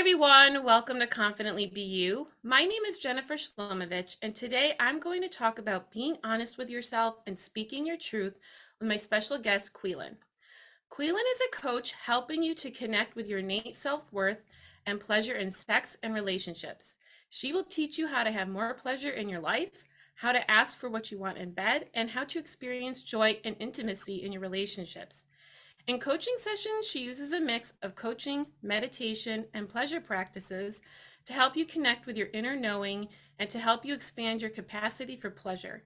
everyone, welcome to Confidently Be You. My name is Jennifer Shlomovich, and today I'm going to talk about being honest with yourself and speaking your truth with my special guest, Caoilfhionn. Caoilfhionn is a coach helping you to connect with your innate self-worth and pleasure in sex and relationships. She will teach you how to have more pleasure in your life, how to ask for what you want in bed, and how to experience joy and intimacy in your relationships. In coaching sessions, she uses a mix of coaching, meditation, and pleasure practices to help you connect with your inner knowing and to help you expand your capacity for pleasure.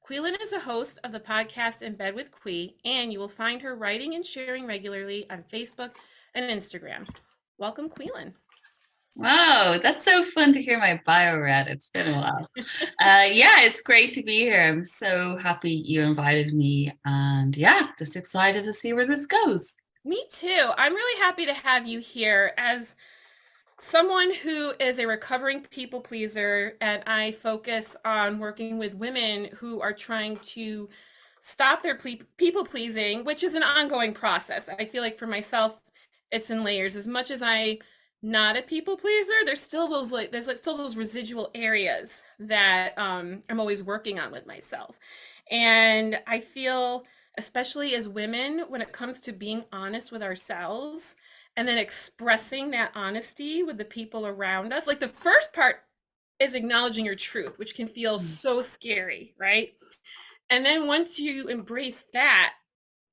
Caoilfhionn is a host of the podcast In Bed with Qui, and you will find her writing and sharing regularly on Facebook and Instagram. Welcome, Caoilfhionn. Wow, that's so fun to hear my bio read. It's been a while. Yeah, it's great to be here. I'm so happy you invited me, and yeah, just excited to see where this goes. Me too. I'm really happy to have you here as someone who is a recovering people pleaser, and I focus on working with women who are trying to stop their people pleasing, which is an ongoing process. I feel like for myself, it's in layers. As much as I not a people pleaser, there's still those still those residual areas that I'm always working on with myself. And I feel, especially as women, when it comes to being honest with ourselves and then expressing that honesty with the people around us, like the first part is acknowledging your truth, which can feel so scary, right? And then once you embrace that,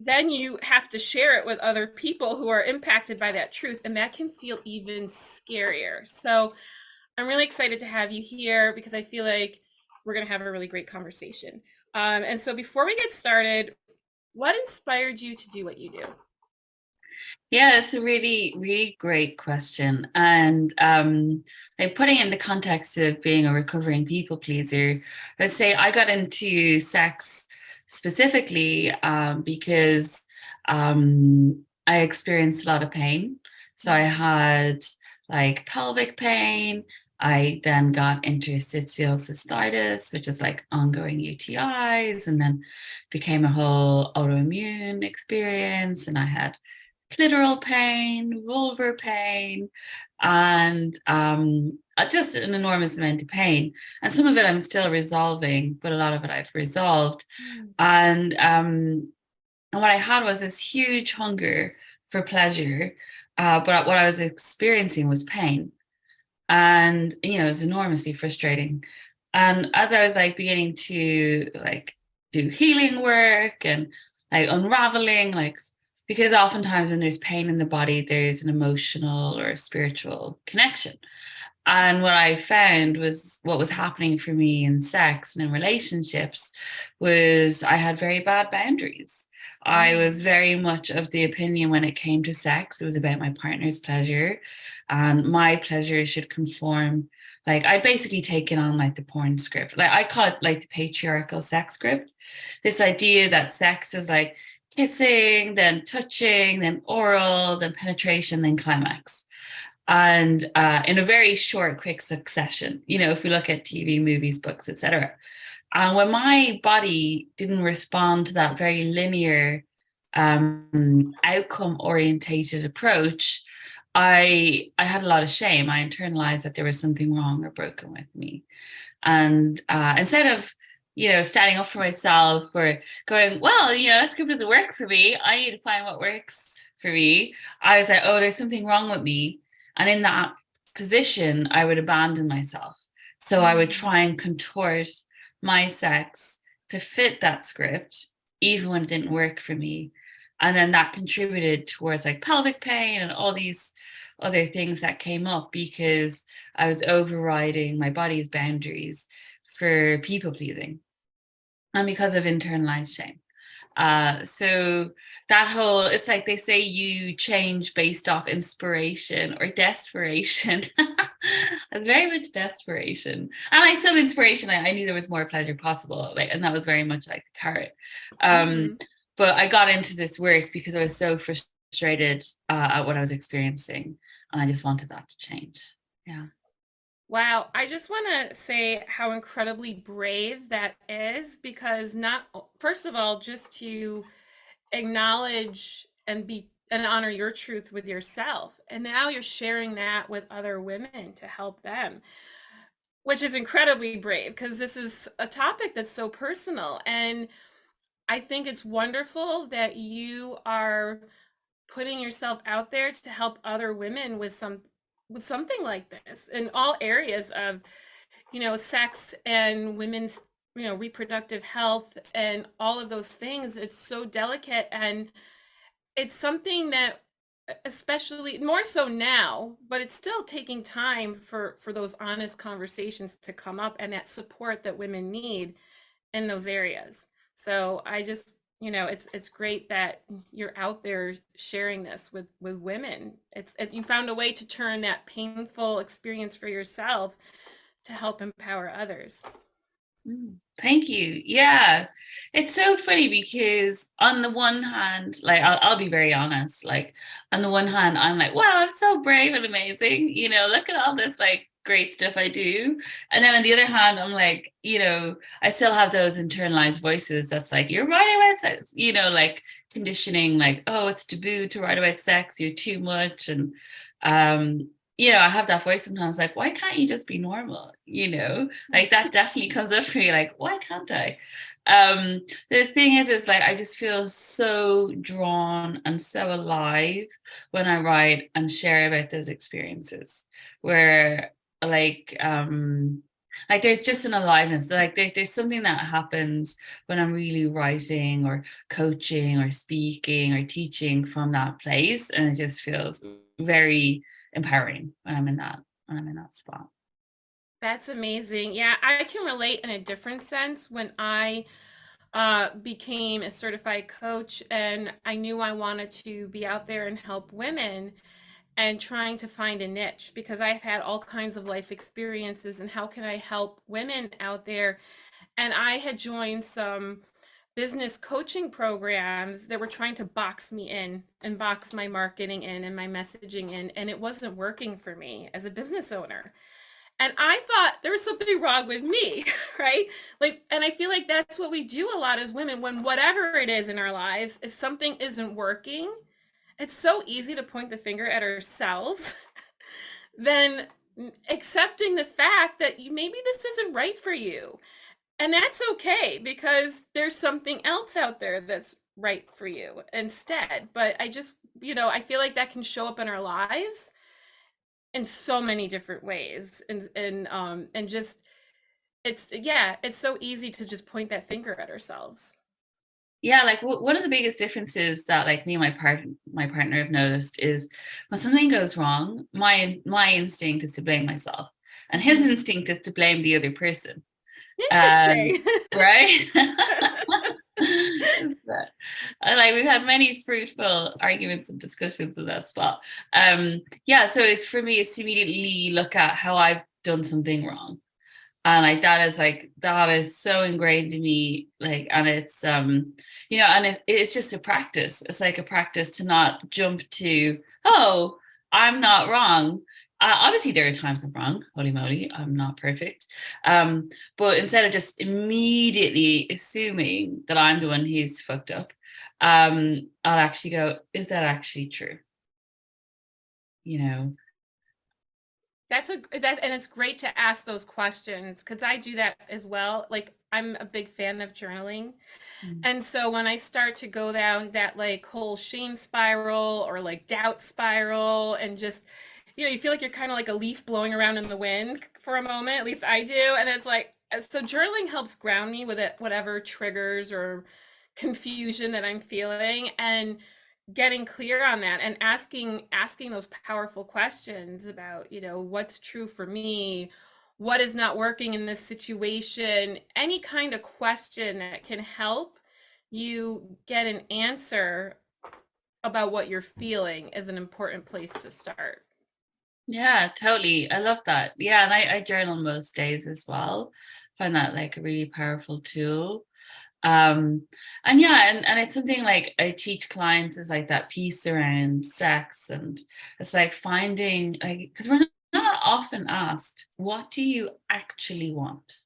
then you have to share it with other people who are impacted by that truth, and that can feel even scarier. So I'm really excited to have you here because I feel like we're going to have a really great conversation. And so before we get started, what inspired you to do what you do? Yeah, it's a really, really great question. And like putting it in the context of being a recovering people pleaser, I'd say I got into sex specifically because I experienced a lot of pain. So I had like pelvic pain. I then got interstitial cystitis, which is like ongoing UTIs, and then became a whole autoimmune experience. And I had clitoral pain, vulvar pain, and just an enormous amount of pain. And some of it I'm still resolving, but a lot of it I've resolved. Mm. And what I had was this huge hunger for pleasure, but what I was experiencing was pain, and it was enormously frustrating. And as I was like beginning to like do healing work and like unraveling, like because oftentimes when there's pain in the body, there's an emotional or a spiritual connection. And what I found was what was happening for me in sex and in relationships was I had very bad boundaries. I was very much of the opinion when it came to sex, it was about my partner's pleasure, and my pleasure should conform. Like I'd basically taken on like the porn script. Like I call it like the patriarchal sex script. This idea that sex is like kissing, then touching, then oral, then penetration, then climax. And in a very short, quick succession, if we look at TV, movies, books, etc. And when my body didn't respond to that very linear, outcome orientated approach, I had a lot of shame. I internalized that there was something wrong or broken with me. And instead of standing up for myself or going, well, that script doesn't work for me, I need to find what works for me, I was like, oh, there's something wrong with me. And in that position, I would abandon myself. So I would try and contort my sex to fit that script, even when it didn't work for me. And then that contributed towards like pelvic pain and all these other things that came up because I was overriding my body's boundaries for people pleasing and because of internalized shame. So that whole, it's like they say you change based off inspiration or desperation. It's very much desperation. And like some inspiration, I knew there was more pleasure possible. Like, and that was very much like the carrot. Mm-hmm. But I got into this work because I was so frustrated at what I was experiencing. And I just wanted that to change. Yeah. Wow, I just want to say how incredibly brave that is because not, first of all, just to acknowledge and be and honor your truth with yourself. And now you're sharing that with other women to help them, which is incredibly brave because this is a topic that's so personal. And I think it's wonderful that you are putting yourself out there to help other women with something like this in all areas of, sex and women's, reproductive health and all of those things. It's so delicate, and it's something that, especially more so now, but it's still taking time for those honest conversations to come up and that support that women need in those areas. So I just, it's great that you're out there sharing this with women. You found a way to turn that painful experience for yourself to help empower others. Thank you. Yeah. It's so funny because on the one hand, like I'll be very honest, like on the one hand, I'm like, wow, I'm so brave and amazing. Look at all this like great stuff I do. And then on the other hand, I'm like, I still have those internalized voices that's like, you're writing about sex, like conditioning, like, oh, it's taboo to write about sex, you're too much. And I have that voice sometimes like, why can't you just be normal? Like that definitely comes up for me, like, why can't I? The thing is like, I just feel so drawn and so alive when I write and share about those experiences where like there's just an aliveness, like there's something that happens when I'm really writing or coaching or speaking or teaching from that place, and it just feels very empowering when I'm in that spot. That's amazing. Yeah, I can relate in a different sense. When I became a certified coach and I knew I wanted to be out there and help women, and trying to find a niche because I've had all kinds of life experiences and how can I help women out there? And I had joined some business coaching programs that were trying to box me in and box my marketing in and my messaging in, and it wasn't working for me as a business owner. And I thought there was something wrong with me, right? Like, and I feel like that's what we do a lot as women when whatever it is in our lives, if something isn't working, it's so easy to point the finger at ourselves than accepting the fact that maybe this isn't right for you. And that's okay because there's something else out there that's right for you instead. But I just, I feel like that can show up in our lives in so many different ways. And just it's so easy to just point that finger at ourselves. Yeah, like one of the biggest differences that like me and my partner have noticed is when something goes wrong, my instinct is to blame myself, and his Mhm. instinct is to blame the other person. Um, Interesting. right? But, like we've had many fruitful arguments and discussions in that spot. Yeah, so it's for me, it's to immediately look at how I've done something wrong. And that is so ingrained in me, like, and it's and it's just a practice. It's like a practice to not jump to, oh, I'm not wrong. Obviously there are times I'm wrong, holy moly, I'm not perfect. But instead of just immediately assuming that I'm the one who's fucked up, I'll actually go, is that actually true? you know And it's great to ask those questions because I do that as well. Like I'm a big fan of journaling. Mm. And so when I start to go down that like whole shame spiral or like doubt spiral and just, you feel like you're kind of like a leaf blowing around in the wind for a moment, at least I do. And it's like, so journaling helps ground me with it, whatever triggers or confusion that I'm feeling. And getting clear on that and asking those powerful questions about, what's true for me, what is not working in this situation, any kind of question that can help you get an answer about what you're feeling is an important place to start. Yeah, totally. I love that. Yeah, and I journal most days as well. Find that like a really powerful tool. And yeah, and it's something like I teach clients is like that piece around sex, and it's like finding like because we're not often asked, what do you actually want?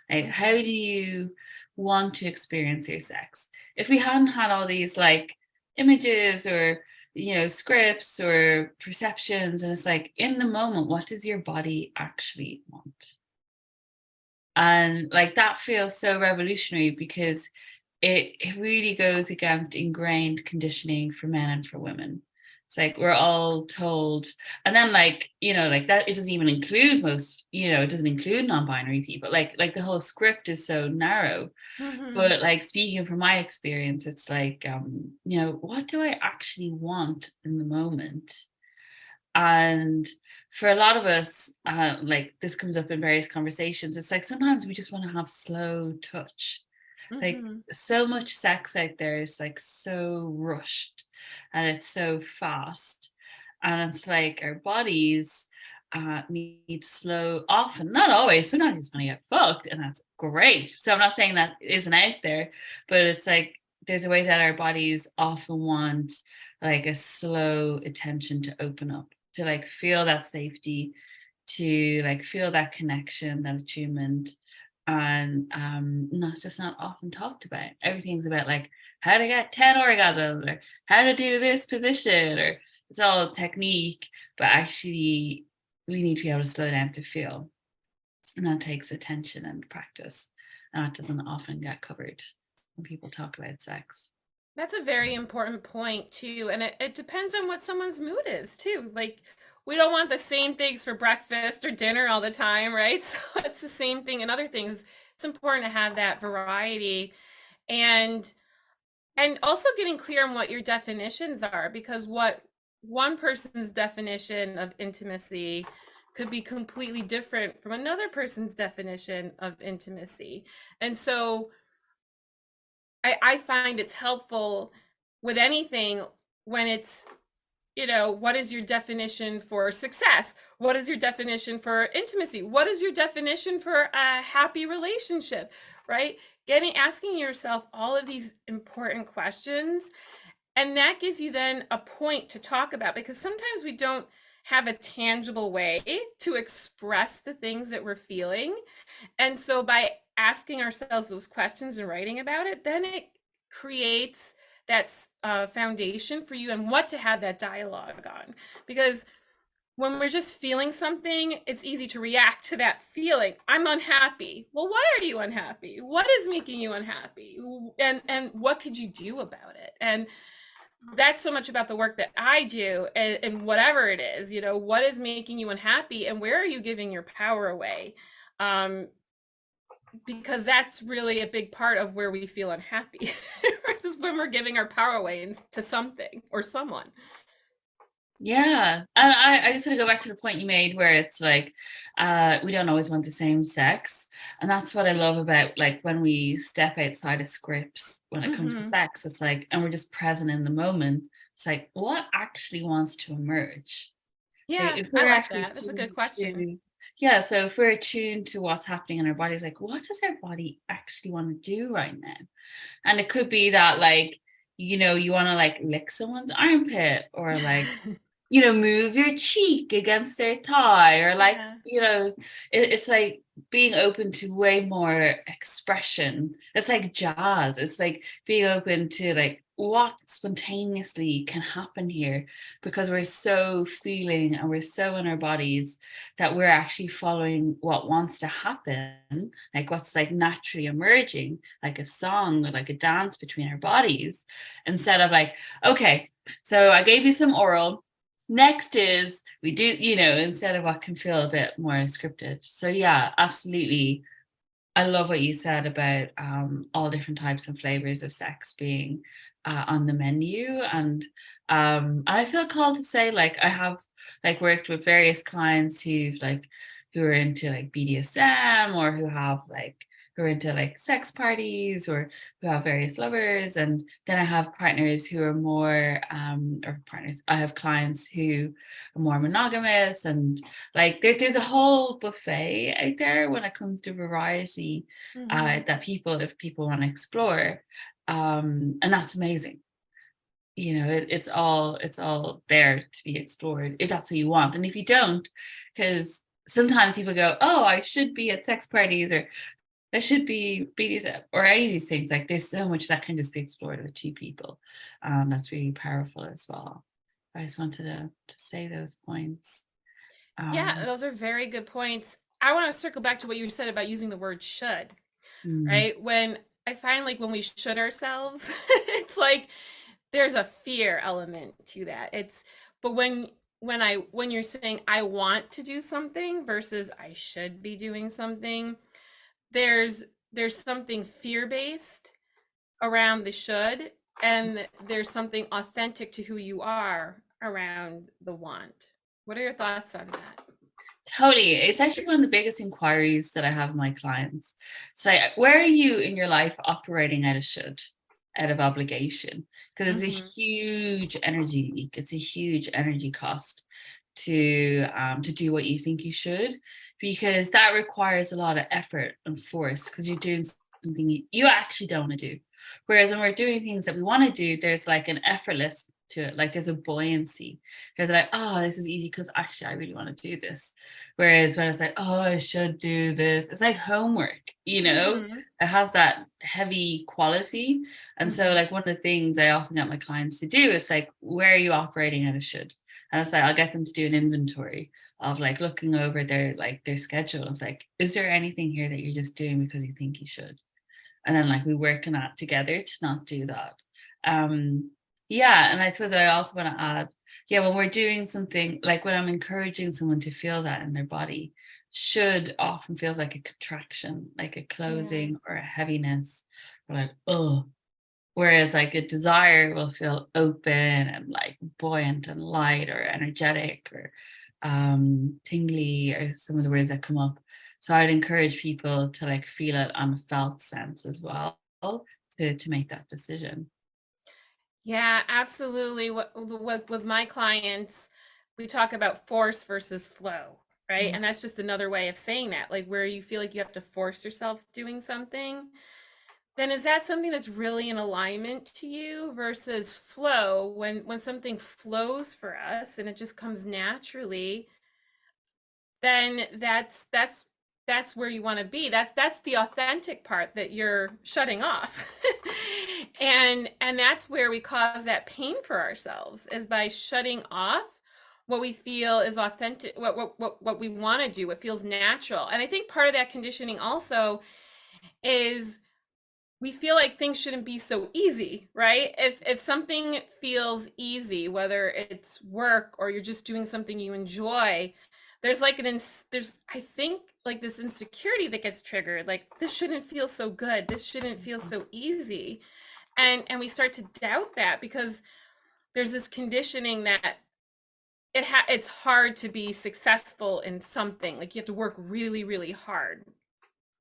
Like, how Mhm. do you want to experience your sex? If we hadn't had all these like images or scripts or perceptions, and it's like, in the moment, what does your body actually want? And like that feels so revolutionary, because it really goes against ingrained conditioning for men and for women. It's like we're all told, and then like that, it doesn't even include it doesn't include non-binary people. Like the whole script is so narrow. Hmm. But like, speaking from my experience, it's like, what do I actually want in the moment? And for a lot of us, like this comes up in various conversations, it's like sometimes we just want to have slow touch. Like, Hmm. so much sex out there is like so rushed, and it's so fast, and it's like our bodies need slow, often, not always, sometimes you just want to get fucked, and that's great. So I'm not saying that isn't out there, but it's like there's a way that our bodies often want like a slow attention to open up, to like feel that safety, to like feel that connection, that attunement. And that's just not often talked about. Everything's about like how to get 10 orgasms, or how to do this position, or it's all technique, but actually we need to be able to slow down to feel. And that takes attention and practice. And that doesn't often get covered when people talk about sex. That's a very important point too. And it depends on what someone's mood is too. Like we don't want the same things for breakfast or dinner all the time, right? So it's the same thing in other things. It's important to have that variety and also getting clear on what your definitions are, because what one person's definition of intimacy could be completely different from another person's definition of intimacy. And so I find it's helpful with anything when it's, what is your definition for success? What is your definition for intimacy? What is your definition for a happy relationship? Right? Asking yourself all of these important questions. And that gives you then a point to talk about, because sometimes we don't have a tangible way to express the things that we're feeling. And so by asking ourselves those questions and writing about it, then it creates that foundation for you and what to have that dialogue on. Because when we're just feeling something, it's easy to react to that feeling. I'm unhappy. Well, why are you unhappy? What is making you unhappy? And what could you do about it? And that's so much about the work that I do, and whatever it is, what is making you unhappy and where are you giving your power away? Um, because that's really a big part of where we feel unhappy is when we're giving our power away to something or someone. Yeah. And I just want to go back to the point you made where it's like, we don't always want the same sex. And that's what I love about like when we step outside of scripts when it comes to Hmm. sex. It's like, and we're just present in the moment. It's like, what actually wants to emerge? Like, Yeah, if I we're like actually that. That's a good attuned question. to, yeah, so if we're attuned to what's happening in our bodies, like, what does our body actually want to do right now? And it could be that, like, you want to like lick someone's armpit, or like, move your cheek against their thigh, or like, Yeah. it's like being open to way more expression. It's like jazz. It's like being open to like what spontaneously can happen here, because we're so feeling and we're so in our bodies that we're actually following what wants to happen, like what's like naturally emerging, like a song or like a dance between our bodies, instead of like, okay, so I gave you some oral. Next is we do, instead of what can feel a bit more scripted. So yeah, absolutely. I love what you said about all different types and flavors of sex being on the menu. And I feel called to say, like, I have like worked with various clients who are into like BDSM, or who are into like sex parties, or who have various lovers. And then I have partners who are more or partners. I have clients who are more monogamous, and like there's a whole buffet out there when it comes to variety, Hmm. that if people want to explore, and that's amazing. It's all there to be explored if that's what you want. And if you don't, because sometimes people go, oh, I should be at sex parties, or I should be BDSM, or any of these things. Like, there's so much that can just be explored with two people. That's really powerful as well. I just wanted to say those points. Yeah, Um, those are very good points. I want to circle back to what you said about using the word should, mm, right? When I find like when we should ourselves, it's like there's a fear element to that. It's but when you're saying I want to do something versus I should be doing something, there's there's something fear-based around the should, and there's something authentic to who you are around the want. What are your thoughts on that? Totally. It's actually one of the biggest inquiries that I have with my clients. It's like, where are you in your life operating out of should, out of obligation? Because it's a Mm-hmm. huge energy leak. It's a huge energy cost to do what you think you should, because that requires a lot of effort and force because you're doing something you actually don't want to do. Whereas when we're doing things that we want to do, there's like an effortless to it, like there's a buoyancy. There's like, oh, this is easy because actually I really want to do this. Whereas when it's like, oh, I should do this, it's like homework, Mm-hmm. it has that heavy quality. And so, Mm-hmm. like, one of the things I often get my clients to do is like, where are you operating at a should? And it's like, I'll get them to do an inventory of like looking over their schedule. It's like, is there anything here that you're just doing because you think you should? And then like we work on that together to not do that. um yeah, and I suppose I also want to add, yeah, when we're doing something, like when I'm encouraging someone to feel that in their body, should often feels like a contraction, like a Yeah. closing or a heaviness, or like, oh. Whereas like a desire will feel open and like buoyant and light or energetic or tingly are some of the words that come up. So I'd encourage people to like feel it on a felt sense as well to make that decision. Yeah, absolutely. What with my clients, we talk about force versus flow, right? Mm. And that's just another way of saying that, like where you feel like you have to force yourself doing something. Then is that something that's really in alignment to you versus flow? When something flows for us and it just comes naturally, then that's where you want to be. That's the authentic part that you're shutting off. And that's where we cause that pain for ourselves, is by shutting off what we feel is authentic, what we want to do, what feels natural. And I think part of that conditioning also is we feel like things shouldn't be so easy, right? If something feels easy, whether it's work or you're just doing something you enjoy, there's like there's, I think, like this insecurity that gets triggered, like this shouldn't feel so good, this shouldn't feel so easy. And we start to doubt that because there's this conditioning that it's hard to be successful in something, like you have to work really, really hard.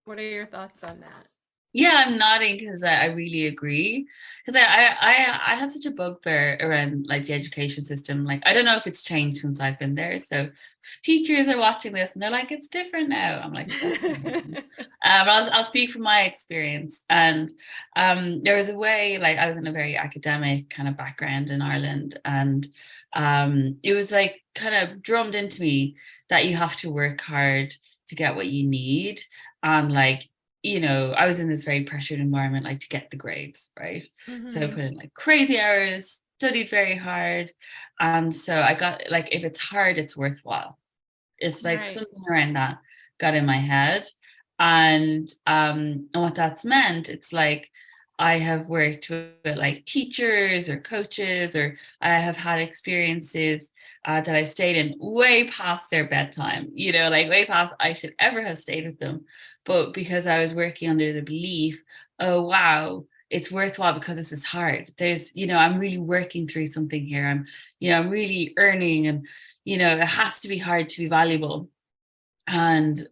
What are your thoughts on that? Yeah, I'm nodding because I really agree. Because I have such a bugbear around like the education system. Like I don't know if it's changed since I've been there. So if teachers are watching this and they're like, it's different now. I'm like, okay. But I'll speak from my experience. And there was a way, like I was in a very academic kind of background in Ireland, and it was like kind of drummed into me that you have to work hard to get what you need. And like, I was in this very pressured environment, like to get the grades, right? So I Hmm. put in like crazy hours, studied very hard. And so I got like, if it's hard, it's worthwhile. It's like Right. something around that got in my head. And what that's meant, it's like I have worked with like teachers or coaches, or I have had experiences that I stayed in way past their bedtime, like way past I should ever have stayed with them. But because I was working under the belief, oh wow, it's worthwhile because this is hard. I'm really working through something here. I'm really earning, and it has to be hard to be valuable. And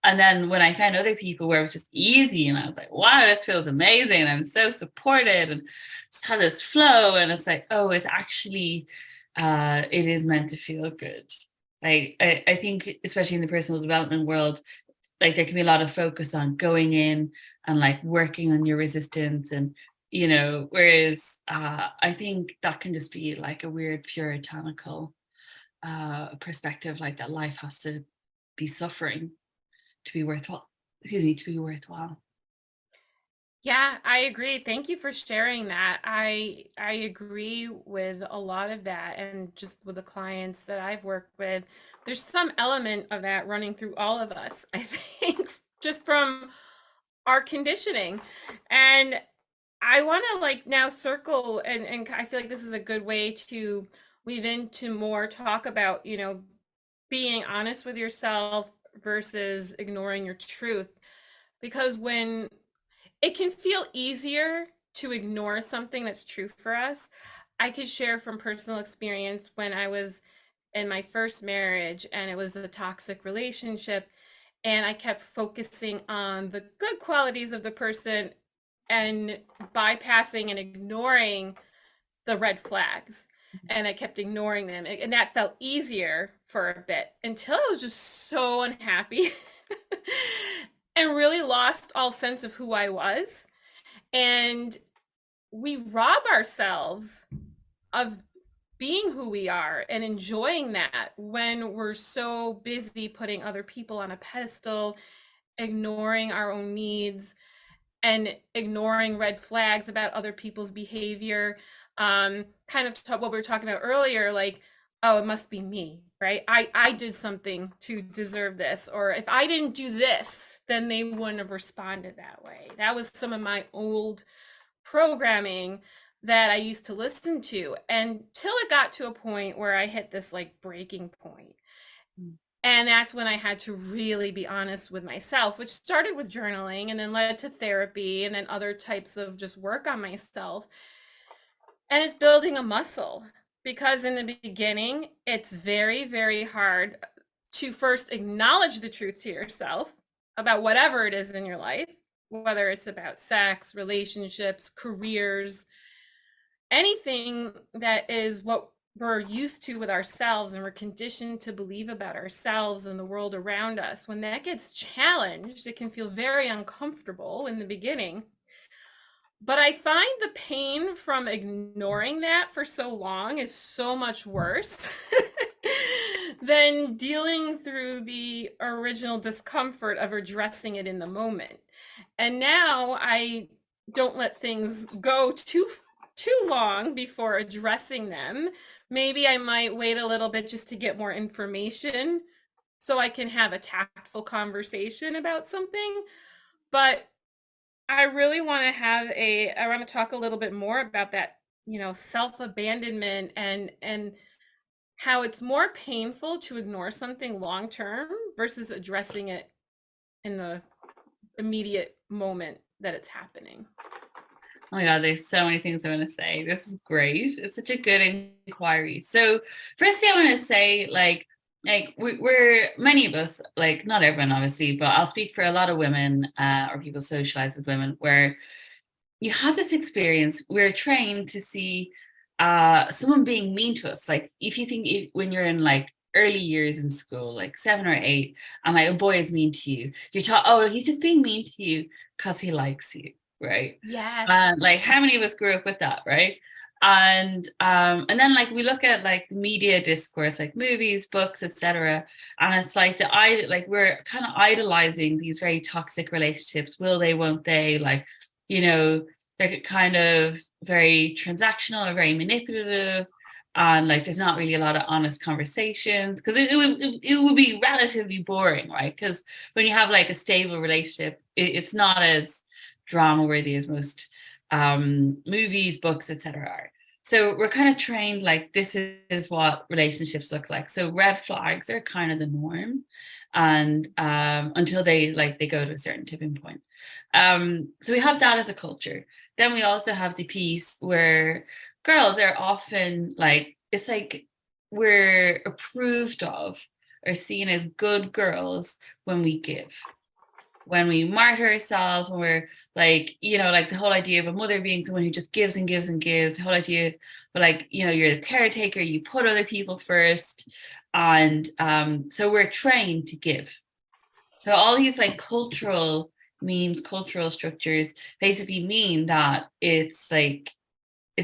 then when I found other people where it was just easy, and I was like, wow, this feels amazing. I'm so supported and just had this flow. And it's like, oh, it's actually it is meant to feel good. Like I think especially in the personal development world, like there can be a lot of focus on going in and like working on your resistance, and whereas I think that can just be like a weird puritanical perspective, like that life has to be suffering to be worthwhile. Excuse me, to be worthwhile. Yeah, I agree. Thank you for sharing that. I agree with a lot of that, and just with the clients that I've worked with, there's some element of that running through all of us, I think, just from our conditioning. And I want to like now circle, and I feel like this is a good way to weave into more talk about, being honest with yourself versus ignoring your truth. Because when it can feel easier to ignore something that's true for us. I could share from personal experience when I was in my first marriage and it was a toxic relationship, and I kept focusing on the good qualities of the person and bypassing and ignoring the red flags. And I kept ignoring them. And that felt easier for a bit until I was just so unhappy and really lost all sense of who I was. And we rob ourselves of being who we are and enjoying that when we're so busy putting other people on a pedestal, ignoring our own needs, and ignoring red flags about other people's behavior. Kind of what we were talking about earlier, like, oh, it must be me, right? I did something to deserve this, or if I didn't do this, then they wouldn't have responded that way. That was some of my old programming that I used to listen to until it got to a point where I hit this like breaking point. Mm. And that's when I had to really be honest with myself, which started with journaling and then led to therapy and then other types of just work on myself. And it's building a muscle because in the beginning, it's very, very hard to first acknowledge the truth to yourself about whatever it is in your life, whether it's about sex, relationships, careers, anything that is what we're used to with ourselves and we're conditioned to believe about ourselves and the world around us. When that gets challenged, it can feel very uncomfortable in the beginning. But I find the pain from ignoring that for so long is so much worse than dealing through the original discomfort of addressing it in the moment. And now I don't let things go too long before addressing them. Maybe I might wait a little bit just to get more information so I can have a tactful conversation about something. But I really want to I want to talk a little bit more about that, self-abandonment and how it's more painful to ignore something long term versus addressing it in the immediate moment that it's happening. Oh my God, there's so many things I want to say. This is great. It's such a good inquiry. So, firstly, I want to say, we're many of us, like not everyone, obviously, but I'll speak for a lot of women or people socialized as women, where you have this experience. We're trained to see someone being mean to us. Like, if you think when you're in like early years in school, like 7 or 8, and like a boy is mean to you, you're taught, oh, he's just being mean to you because he likes you, right? Yes. And like how many of us grew up with that, right? And then like we look at like media discourse, like movies, books, etc., and it's like we're kind of idolizing these very toxic relationships. Will they, won't they? Like, you know, they're kind of very transactional or very manipulative, and like there's not really a lot of honest conversations because it would be relatively boring, right? Because when you have like a stable relationship, it's not as drama worthy as most movies, books, etc. are. So we're kind of trained like this is what relationships look like. So red flags are kind of the norm, and until they go to a certain tipping point. So we have that as a culture. Then we also have the piece where girls are often like, it's like we're approved of or seen as good girls when we give, when we martyr ourselves, when we're like, like the whole idea of a mother being someone who just gives and gives and gives, the whole idea, but like, you're the caretaker, you put other people first. And so we're trained to give. So all these like cultural memes, cultural structures basically mean that it's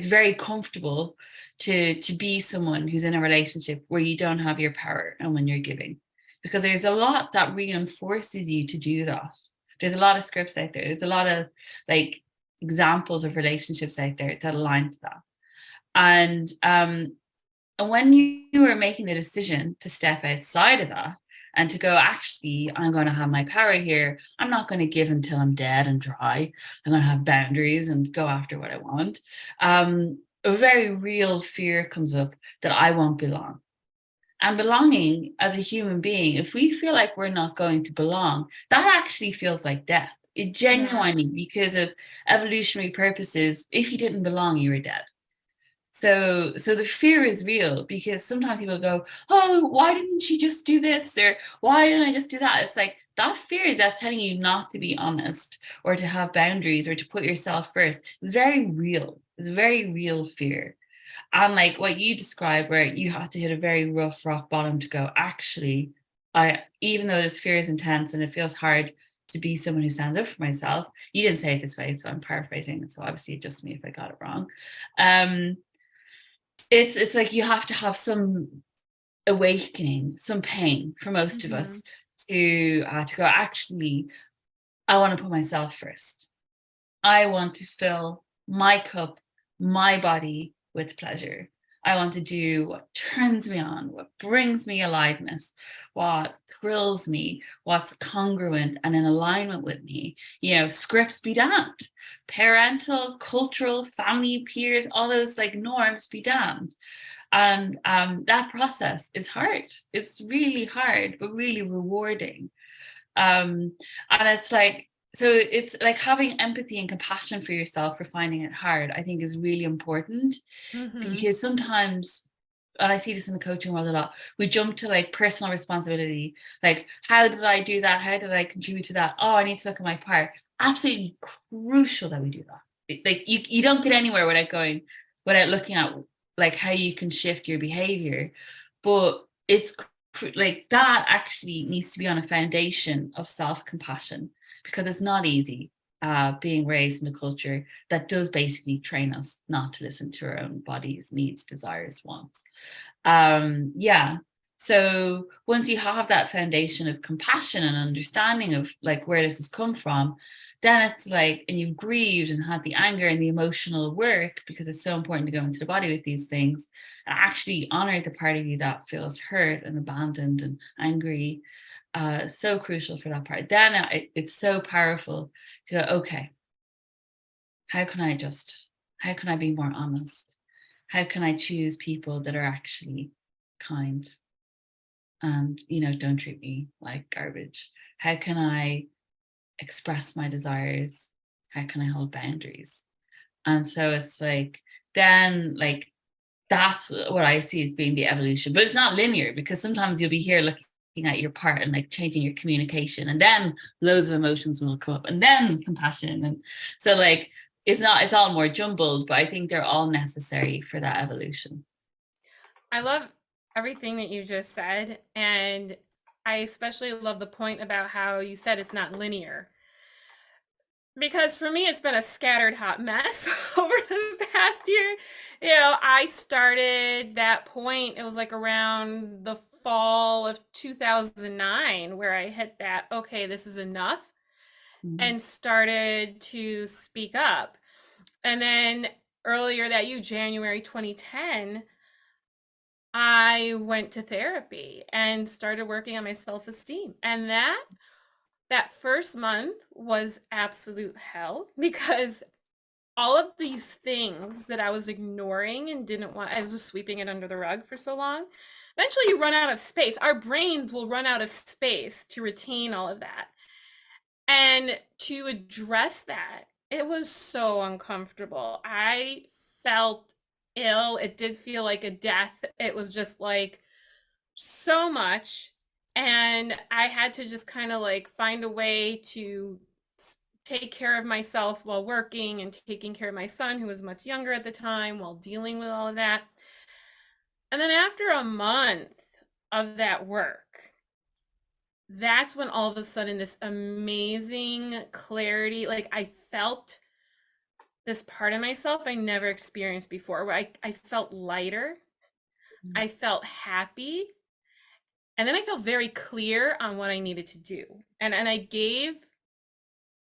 very comfortable to be someone who's in a relationship where you don't have your power and when you're giving, because there's a lot that reinforces you to do that. There's a lot of scripts out there. There's a lot of like examples of relationships out there that align to that. And when you are making the decision to step outside of that and to go, actually, I'm going to have my power here. I'm not going to give until I'm dead and dry. I'm going to have boundaries and go after what I want. A very real fear comes up that I won't belong. And belonging as a human being, if we feel like we're not going to belong, that actually feels like death. It Yeah. genuinely, because of evolutionary purposes, if you didn't belong, you were dead. So the fear is real, because sometimes people go, oh, why didn't she just do this, or why didn't I just do that? It's like that fear that's telling you not to be honest or to have boundaries or to put yourself first is very real. It's a very real fear. And like what you described, where you have to hit a very rough rock bottom to go, actually, I, even though this fear is intense and it feels hard to be someone who stands up for myself, you didn't say it this way, so I'm paraphrasing, so obviously adjust me if I got it wrong. um it's like you have to have some awakening, some pain for most of Hmm. us to go, actually, I want to put myself first. I want to fill my cup, my body with pleasure. I want to do what turns me on, what brings me aliveness, what thrills me, what's congruent and in alignment with me. Scripts be damned. Parental, cultural, family, peers, all those like norms be damned. And that process is hard. It's really hard, but really rewarding. And it's like having empathy and compassion for yourself for finding it hard, I think, is really important. Hmm. Because sometimes, and I see this in the coaching world a lot, we jump to like personal responsibility, like, how did I do that, how did I contribute to that, oh, I need to look at my part. Absolutely crucial that we do that. Like you don't get anywhere without looking at like how you can shift your behavior. But it's like that actually needs to be on a foundation of self-compassion, because it's not easy being raised in a culture that does basically train us not to listen to our own bodies, needs, desires, wants. Yeah. So once you have that foundation of compassion and understanding of like where this has come from, then it's like, and you've grieved and had the anger and the emotional work, because it's so important to go into the body with these things, and actually honor the part of you that feels hurt and abandoned and angry. So crucial for that part. Then it's so powerful to go, okay, how can I just, how can I be more honest? How can I choose people that are actually kind and, don't treat me like garbage? How can I express my desires? How can I hold boundaries? And so it's like, then like, that's what I see as being the evolution. But it's not linear, because sometimes you'll be here looking at your part and like changing your communication, and then loads of emotions will come up, and then compassion. And so like it's all more jumbled, but I think they're all necessary for that evolution. I love everything that you just said. And I especially love the point about how you said it's not linear. Because for me, it's been a scattered hot mess over the past year. I started that point, it was like around the fall of 2009 where I hit that, okay, this is enough, Mm. and started to speak up. And then earlier that year, January 2010, I went to therapy and started working on my self-esteem. And that first month was absolute hell because all of these things that I was ignoring and didn't want, I was just sweeping it under the rug for so long. Eventually, you run out of space. Our brains will run out of space to retain all of that. And to address that, it was so uncomfortable. I felt ill. It did feel like a death. It was just like so much. And I had to just kind of like find a way to take care of myself while working and taking care of my son, who was much younger at the time, while dealing with all of that. And then after a month of that work, that's when all of a sudden this amazing clarity, like I felt this part of myself I never experienced before, where I felt lighter, I felt happy, and then I felt very clear on what I needed to do. And I gave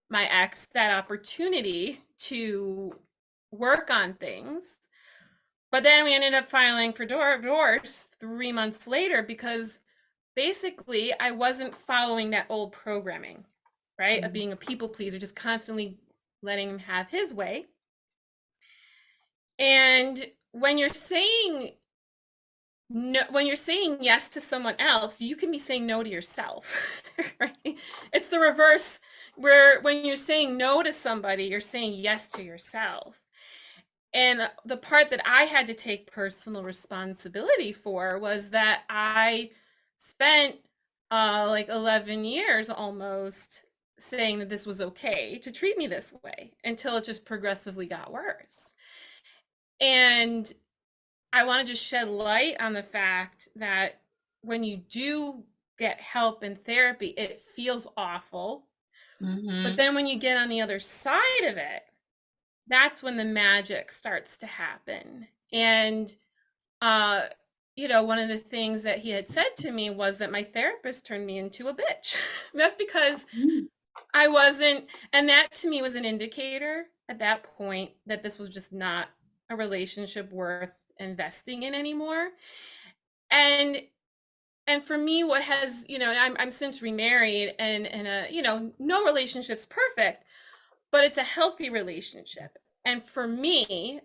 my ex that opportunity to work on things. But then we ended up filing for divorce 3 months later because basically I wasn't following that old programming, right? Of being a people pleaser, just constantly letting him have his way. And when you're saying no, when you're saying yes to someone else, you can be saying no to yourself, right? It's the reverse, where when you're saying no to somebody, you're saying yes to yourself. And the part that I had to take personal responsibility for was that I spent like 11 years almost saying that this was okay to treat me this way until it just progressively got worse. And I want to just shed light on the fact that when you do get help and therapy, it feels awful. But Mm-hmm. then when you get on the other side of it, that's when the magic starts to happen. And uh one of the things that he had said to me was that my therapist turned me into a bitch. That's because I wasn't, and that to me was an indicator at that point that this was just not a relationship worth investing in anymore. And for me, what has, I'm since remarried, and no relationship's perfect, but it's a healthy relationship. And for me,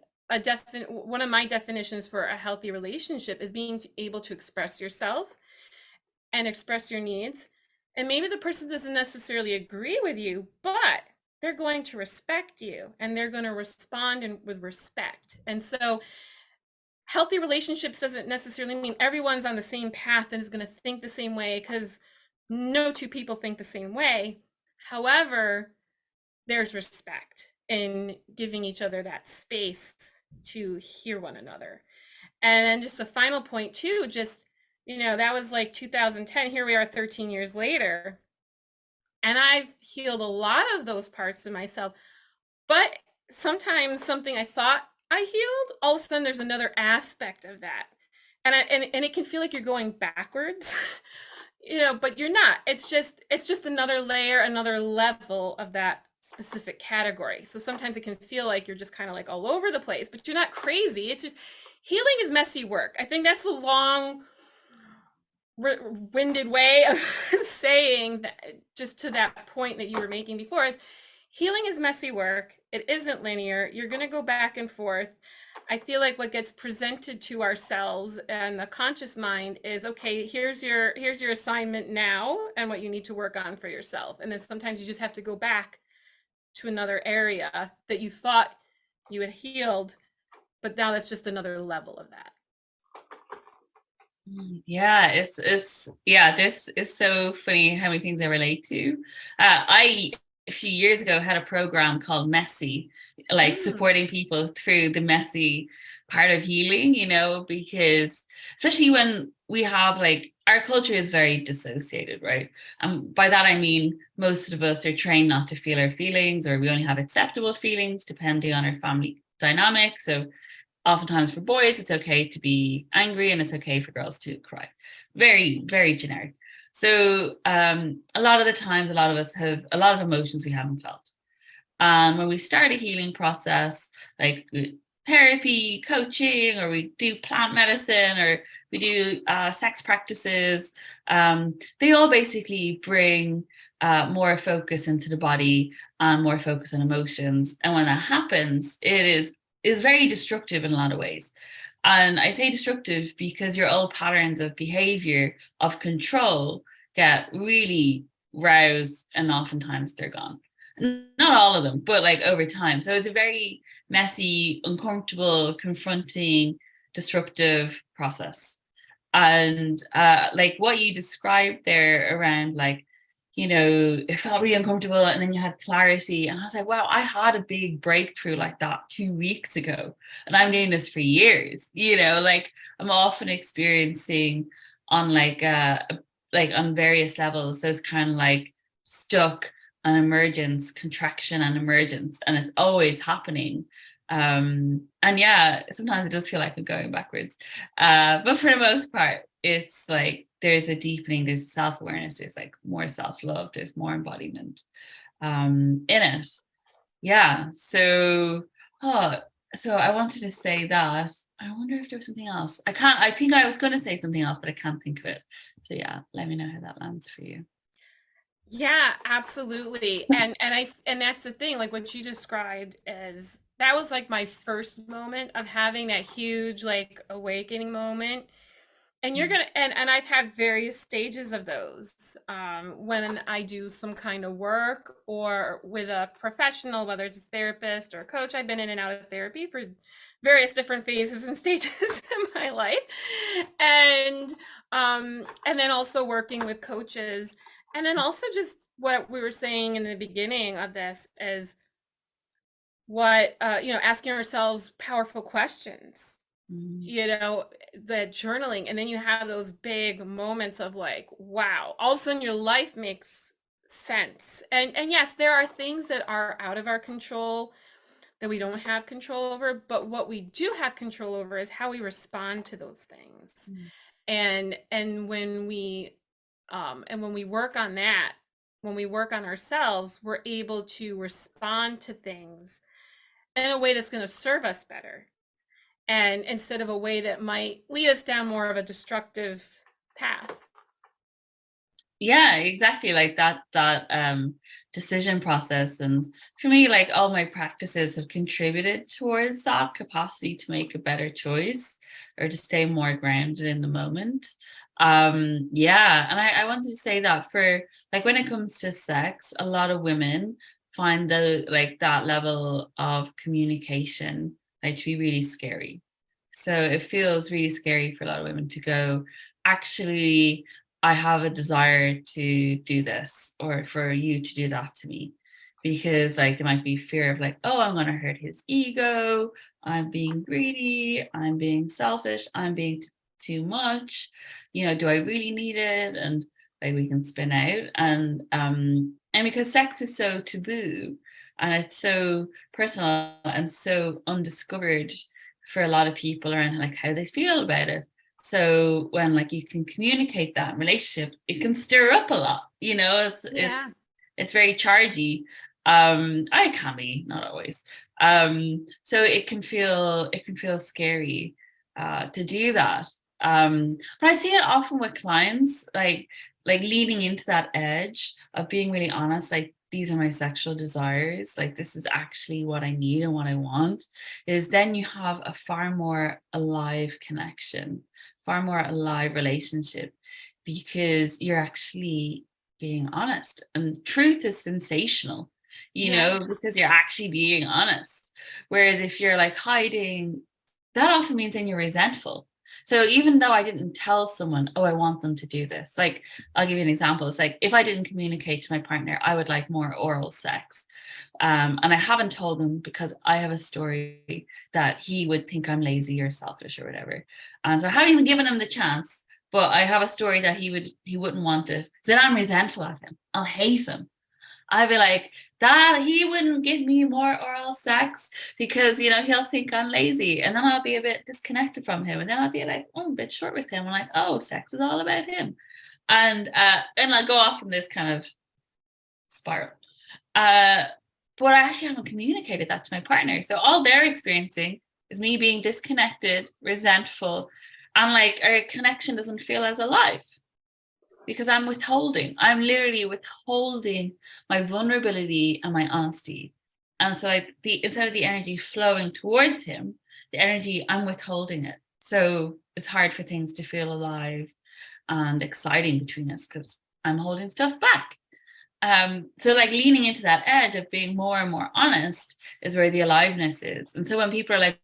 one of my definitions for a healthy relationship is being able to express yourself and express your needs. And maybe the person doesn't necessarily agree with you, but they're going to respect you and they're going to respond with respect. And so healthy relationships doesn't necessarily mean everyone's on the same path and is going to think the same way, because no two people think the same way. However, there's respect in giving each other that space to hear one another. And then just a final point too, just, that was like 2010. Here we are 13 years later. And I've healed a lot of those parts of myself. But sometimes something I thought I healed, all of a sudden there's another aspect of that. And it can feel like you're going backwards. But you're not. It's just another layer, another level of that specific category. So sometimes it can feel like you're just kind of like all over the place, but you're not crazy. It's just, healing is messy work. I think that's a long winded way of saying that, just to that point that you were making before, is healing is messy work. It isn't linear. You're going to go back and forth. I feel like what gets presented to ourselves and the conscious mind is, okay, here's your assignment now and what you need to work on for yourself. And then sometimes you just have to go back to another area that you thought you had healed, but now that's just another level of that. Yeah, it's yeah, this is so funny how many things I relate to. I a few years ago had a program called Messy, like Mm. supporting people through the messy part of healing, because especially when we have like our culture is very dissociated, right? And by that I mean most of us are trained not to feel our feelings, or we only have acceptable feelings depending on our family dynamic. So oftentimes for boys, it's okay to be angry and it's okay for girls to cry. Very, very generic. So a lot of the times, a lot of us have a lot of emotions we haven't felt. And when we start a healing process, like therapy, coaching, or we do plant medicine, or we do sex practices, they all basically bring more focus into the body and more focus on emotions. And when that happens, it is very destructive in a lot of ways. And I say destructive because your old patterns of behavior, of control, get really roused, and oftentimes they're gone. Not all of them, but like over time. So it's a very messy, uncomfortable, confronting, disruptive process. And like what you described there around like, it felt really uncomfortable and then you had clarity. And I was like, wow, I had a big breakthrough like that 2 weeks ago. And I'm doing this for years, like I'm often experiencing on like on various levels, those kind of like stuck an emergence, contraction and emergence, and it's always happening. And yeah, sometimes it does feel like we're going backwards. But for the most part, it's like there's a deepening, there's self-awareness, there's like more self-love, there's more embodiment in it. Yeah. So, oh, so I wanted to say that. I wonder if there was something else. I think I was going to say something else, but I can't think of it. So yeah, let me know how that lands for you. Yeah, absolutely. And that's the thing, like what you described is that was like my first moment of having that huge like awakening moment. And you're gonna and I've had various stages of those when I do some kind of work or with a professional, whether it's a therapist or a coach. I've been in and out of therapy for various different phases and stages in my life, and then also working with coaches, and then also just what we were saying in the beginning of this is what asking ourselves powerful questions, Mm. you know, the journaling, and then you have those big moments of like, wow, all of a sudden your life makes sense. And yes, there are things that are out of our control that we don't have control over, but what we do have control over is how we respond to those things. Mm. And when we work on that, when we work on ourselves, we're able to respond to things in a way that's going to serve us better, and instead of a way that might lead us down more of a destructive path. Yeah, exactly, like that decision process. And for me, like all my practices have contributed towards that capacity to make a better choice or to stay more grounded in the moment. Yeah, and I wanted to say that for like when it comes to sex, a lot of women find the like that level of communication like to be really scary. So it feels really scary for a lot of women to go, actually, I have a desire to do this, or for you to do that to me, because like there might be fear of like, oh, I'm going to hurt his ego, I'm being greedy, I'm being selfish, I'm being too much, do I really need it? And like we can spin out. And because sex is so taboo and it's so personal and so undiscovered for a lot of people around like how they feel about it. So when like you can communicate that in relationship, it can stir up a lot. It's Yeah. it's very chargy. I can be, not always. So it can feel scary to do that. But I see it often with clients, like leaning into that edge of being really honest, like these are my sexual desires, like this is actually what I need and what I want, is then you have a far more alive connection, far more alive relationship, because you're actually being honest. And truth is sensational, Yeah. because you're actually being honest. Whereas if you're like hiding, that often means then you're resentful. So even though I didn't tell someone, oh, I want them to do this, like I'll give you an example. It's like if I didn't communicate to my partner, I would like more oral sex. And I haven't told him because I have a story that he would think I'm lazy or selfish or whatever. And so I haven't even given him the chance, but I have a story that he wouldn't want it. So then I'm resentful at him. I'll hate him. I'd be like, that he wouldn't give me more oral sex because he'll think I'm lazy, and then I'll be a bit disconnected from him, and then I'll be like, oh, I'm a bit short with him. I'm like, oh, sex is all about him, and I'll go off in this kind of spiral. Uh, but I actually haven't communicated that to my partner, so all they're experiencing is me being disconnected, resentful, and like our connection doesn't feel as alive because I'm withholding. I'm literally withholding my vulnerability and my honesty. And so instead of the energy flowing towards him, the energy, I'm withholding it. So it's hard for things to feel alive and exciting between us because I'm holding stuff back. So like leaning into that edge of being more and more honest is where the aliveness is. And so when people are like,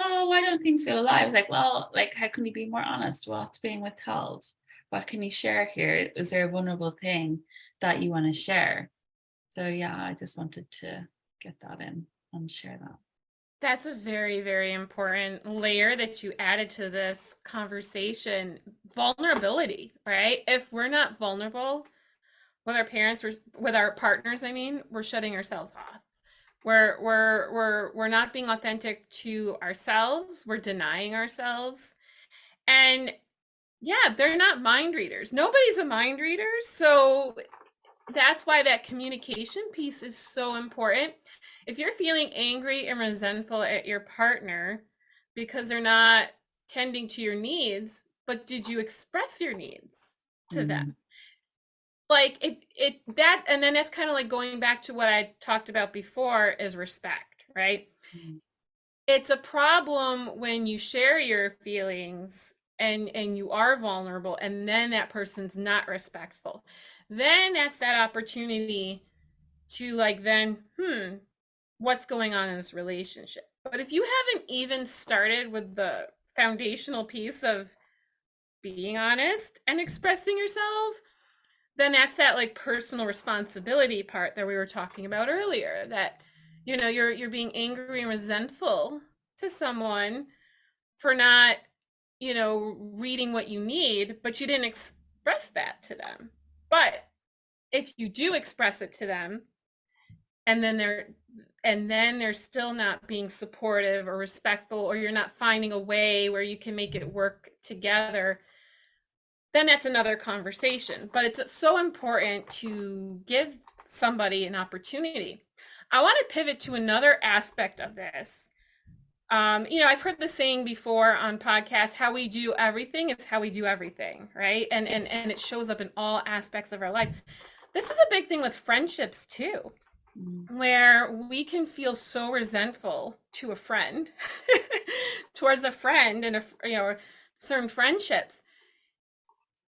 oh, why don't things feel alive? It's like, well, like, how can you be more honest? What's being withheld? What can you share here? Is there a vulnerable thing that you want to share? So yeah, I just wanted to get that in and share that. That's a very, very important layer that you added to this conversation. Vulnerability, right? If we're not vulnerable with our parents or with our partners, I mean, we're shutting ourselves off. We're not being authentic to ourselves. We're denying ourselves. And Yeah, they're not mind readers. Nobody's a mind reader. So that's why that communication piece is so important. If you're feeling angry and resentful at your partner because they're not tending to your needs, but did you express your needs to them? Mm, Like if it that and then that's kind of like going back to what I talked about before is respect, right? mm, It's a problem when you share your feelings and you are vulnerable and then that person's not respectful. Then that's that opportunity to like then what's going on in this relationship. But if you haven't even started with the foundational piece of being honest and expressing yourself, then that's that like personal responsibility part that we were talking about earlier, that you're being angry and resentful to someone for not reading what you need, but you didn't express that to them. But if you do express it to them and then they're still not being supportive or respectful, or you're not finding a way where you can make it work together, then that's another conversation. But it's so important to give somebody an opportunity. I want to pivot to another aspect of this. I've heard the saying before on podcasts, how we do everything is how we do everything, right? And it shows up in all aspects of our life. This is a big thing with friendships too, mm. where we can feel so resentful to a friend, towards a friend, and certain friendships,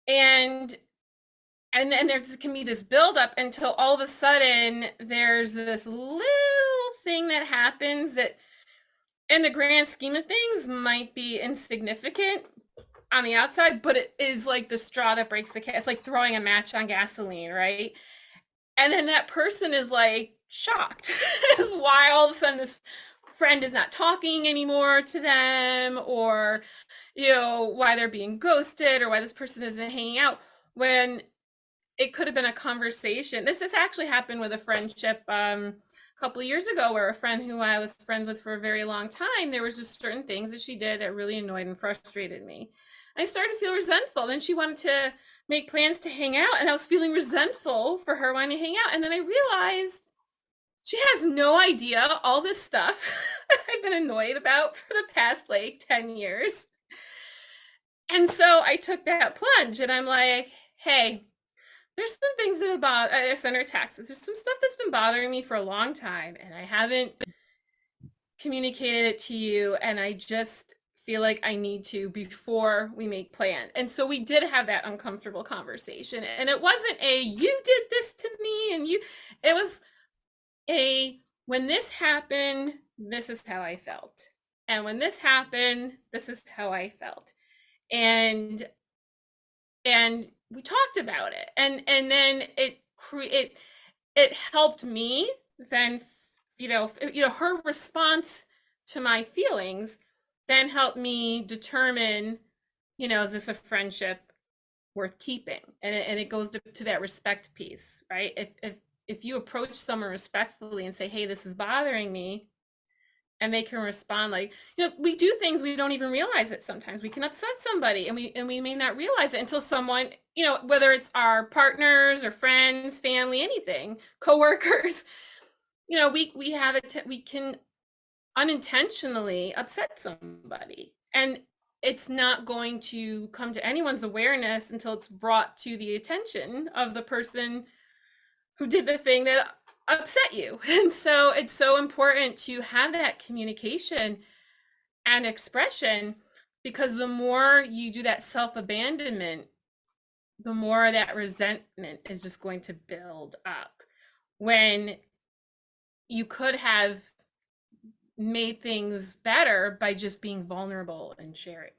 and then there can be this buildup until all of a sudden there's this little thing that happens that in the grand scheme of things might be insignificant on the outside, but it is like the straw that breaks the case. It's like throwing a match on gasoline, right? And then that person is like shocked as why all of a sudden this friend is not talking anymore to them, or why they're being ghosted, or why this person isn't hanging out, when it could have been a conversation. This has actually happened with a friendship a couple of years ago, where a friend who I was friends with for a very long time, there was just certain things that she did that really annoyed and frustrated me. I started to feel resentful. Then she wanted to make plans to hang out, and I was feeling resentful for her wanting to hang out. And then I realized she has no idea all this stuff I've been annoyed about for the past like 10 years. And so I took that plunge and I'm like, hey, there's some things that about I sent her texts. There's some stuff that's been bothering me for a long time, and I haven't communicated it to you, and I just feel like I need to before we make plans. And so we did have that uncomfortable conversation, and it wasn't a you did this to me and you. It was a when this happened, this is how I felt, and when this happened, this is how I felt, and we talked about it, and then it helped me then, her response to my feelings then helped me determine, is this a friendship worth keeping? And it goes to that respect piece, right? If you approach someone respectfully and say, hey, this is bothering me, and they can respond like, we do things we don't even realize it. Sometimes we can upset somebody, and we may not realize it until someone, whether it's our partners or friends, family, anything, coworkers, we have it, we can unintentionally upset somebody, and it's not going to come to anyone's awareness until it's brought to the attention of the person who did the thing that upset you. And so it's so important to have that communication and expression, because the more you do that self-abandonment, the more that resentment is just going to build up, when you could have made things better by just being vulnerable and sharing.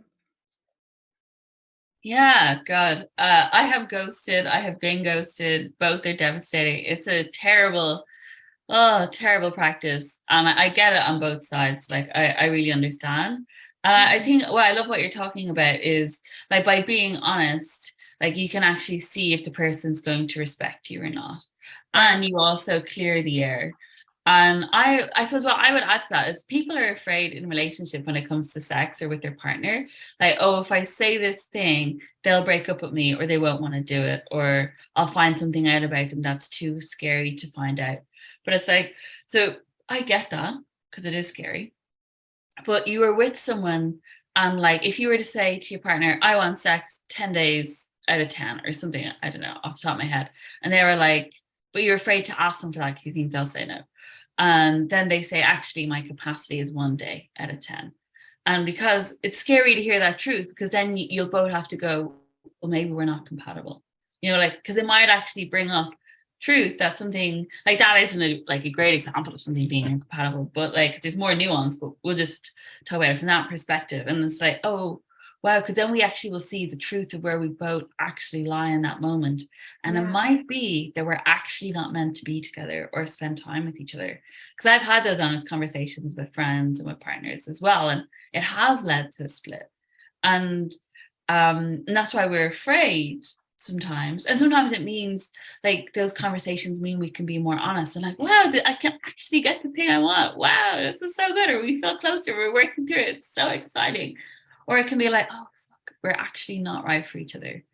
Yeah, God. I have ghosted. I have been ghosted. Both are devastating. It's a terrible, oh, terrible practice. And I get it on both sides. Like, I really understand. And I Mhm. think what I love what you're talking about is like by being honest, like you can actually see if the person's going to respect you or not. Yeah. And you also clear the air. And I suppose what I would add to that is people are afraid in relationship when it comes to sex or with their partner, like, oh, if I say this thing, they'll break up with me or they won't want to do it, or I'll find something out about them that's too scary to find out. But it's like, so I get that because it is scary. But you were with someone, and like if you were to say to your partner, I want sex 10 days out of 10 or something, I don't know, off the top of my head, and they were like, but you're afraid to ask them for that because you think they'll say no. And then they say, actually, my capacity is 1 day out of 10. And because it's scary to hear that truth, because then you'll both have to go, well, maybe we're not compatible. Like, because it might actually bring up truth that something like that isn't like a great example of something being incompatible, but like there's more nuance, but we'll just talk about it from that perspective. And it's like, oh wow, because then we actually will see the truth of where we both actually lie in that moment. And it Yeah. might be that we're actually not meant to be together or spend time with each other, because I've had those honest conversations with friends and with partners as well, and it has led to a split. And that's why we're afraid sometimes. And sometimes it means like those conversations mean we can be more honest and like, wow, I can actually get the thing I want. Wow, this is so good. Or we feel closer. We're working through it. It's so exciting. Or it can be like, oh, fuck, we're actually not right for each other.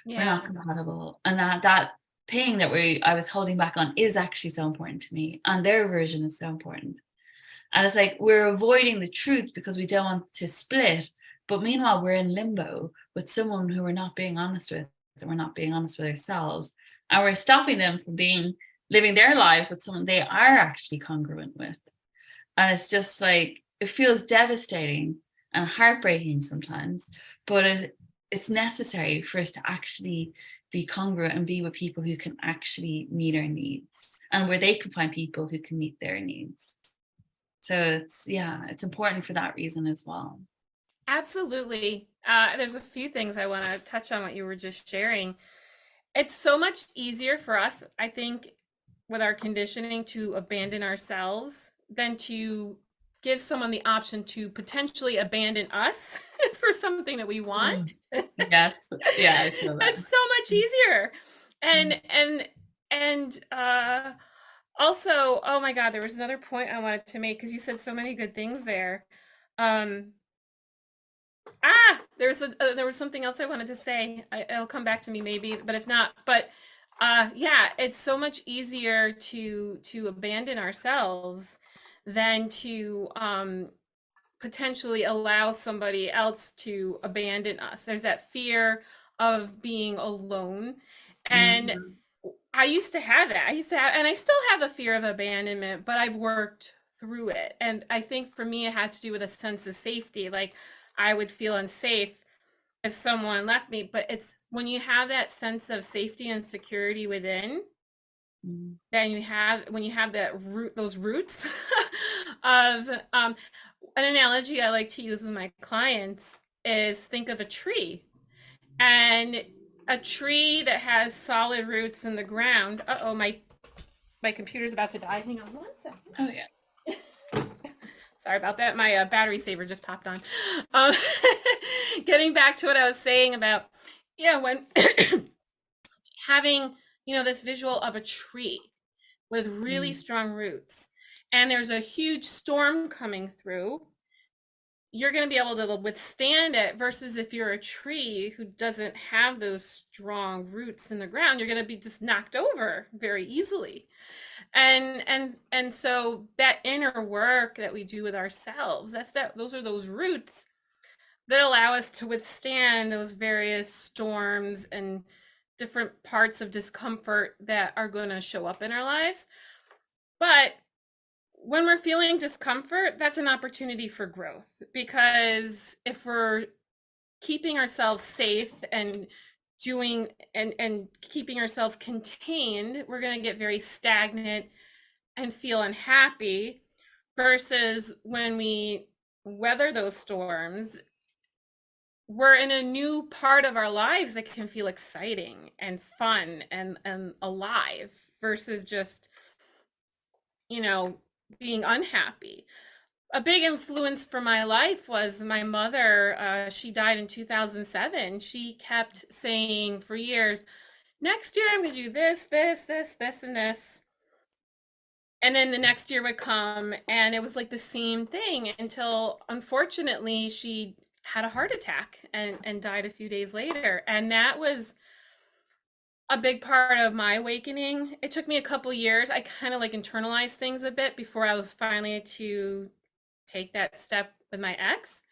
We're Yeah. not compatible. And that thing that I was holding back on is actually so important to me. And their version is so important. And it's like we're avoiding the truth because we don't want to split. But meanwhile, we're in limbo with someone who we're not being honest with, and we're not being honest with ourselves. And we're stopping them from living their lives with someone they are actually congruent with. And it's just like, it feels devastating and heartbreaking sometimes, but it's necessary for us to actually be congruent and be with people who can actually meet our needs and where they can find people who can meet their needs. So it's important for that reason as well. Absolutely. There's a few things I want to touch on what you were just sharing. It's so much easier for us, I think, with our conditioning to abandon ourselves than to give someone the option to potentially abandon us for something that we Mm. want. Yes. Yeah, I feel that. It's so much easier. And also, oh my God, there was another point I wanted to make because you said so many good things there. Um, there was something else I wanted to say. It'll come back to me maybe, but if not, but yeah, it's so much easier to abandon ourselves than to potentially allow somebody else to abandon us. There's that fear of being alone. And Mhm. I used to have that. I used to have, and I still have a fear of abandonment, but I've worked through it. And I think for me, it had to do with a sense of safety. Like I would feel unsafe if someone left me. But it's when you have that sense of safety and security within, Mhm. then when you have those roots of an analogy I like to use with my clients is think of a tree. And a tree that has solid roots in the ground. Uh-oh, my computer's about to die. Hang on one second. Oh yeah. Sorry about that. My battery saver just popped on. Um, getting back to what I was saying about, yeah, when having, this visual of a tree with really Mm. strong roots, and there's a huge storm coming through, you're going to be able to withstand it versus if you're a tree who doesn't have those strong roots in the ground, you're going to be just knocked over very easily. And so that inner work that we do with ourselves, those are those roots that allow us to withstand those various storms and different parts of discomfort that are going to show up in our lives. But when we're feeling discomfort, that's an opportunity for growth, because if we're keeping ourselves safe and doing and keeping ourselves contained, we're going to get very stagnant and feel unhappy, versus when we weather those storms, we're in a new part of our lives that can feel exciting and fun and alive versus just, you know, being unhappy. A big influence for my life was my mother. She died in 2007. She kept saying for years, next year I'm going to do this, this, this, this, and this. And then the next year would come and it was like the same thing until unfortunately she had a heart attack and died a few days later. And that was a big part of my awakening. It took me a couple years. I kind of like internalized things a bit before I was finally to take that step with my ex.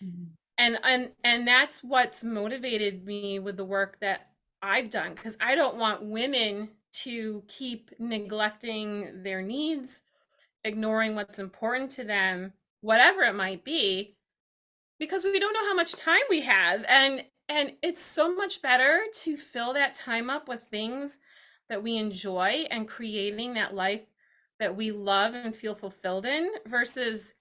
Mhm. And that's what's motivated me with the work that I've done, because I don't want women to keep neglecting their needs, ignoring what's important to them, whatever it might be, because we don't know how much time we have. And it's so much better to fill that time up with things that we enjoy and creating that life that we love and feel fulfilled in, versus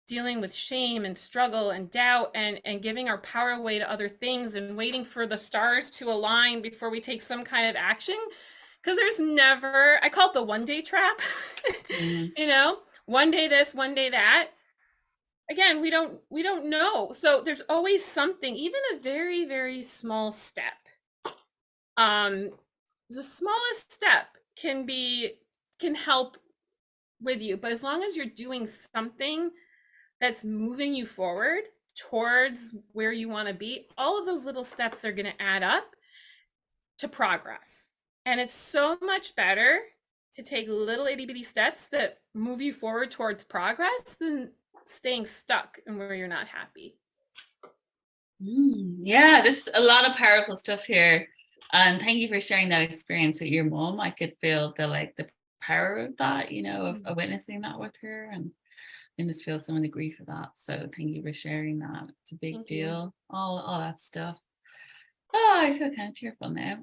dealing with shame and struggle and doubt and giving our power away to other things and waiting for the stars to align before we take some kind of action. Because there's never, I call it the one day trap. Mhm. You know, one day this, one day that. Again, we don't know. So there's always something, even a very, very small step. Um, the smallest step can help with you, but as long as you're doing something that's moving you forward towards where you want to be, all of those little steps are going to add up to progress. And it's so much better to take little itty bitty steps that move you forward towards progress than staying stuck and where you're not happy. Yeah, there's a lot of powerful stuff here. And thank you for sharing that experience with your mom. I could feel the power of that, of witnessing that with her, and I just feel some of the grief of that. So thank you for sharing that. It's a big Thank you. deal. All that stuff. Oh, I feel kind of tearful now.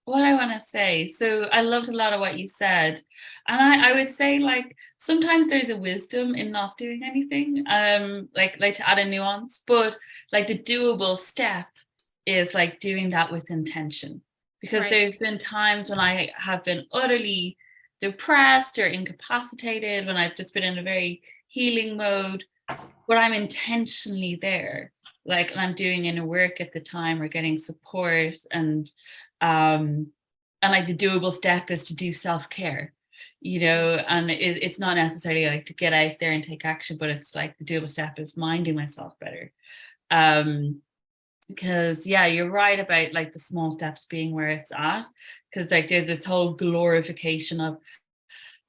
What I want to say. So I loved a lot of what you said. And I would say like sometimes there's a wisdom in not doing anything. Like to add a nuance, but like the doable step is like doing that with intention. Because Right. there's been times when I have been utterly depressed or incapacitated, when I've just been in a very healing mode, but I'm intentionally there, like, and I'm doing inner work at the time or getting support, um and like the doable step is to do self-care, and it's not necessarily like to get out there and take action, but it's like the doable step is minding myself better. um because yeah, you're right about like the small steps being where it's at, because like there's this whole glorification of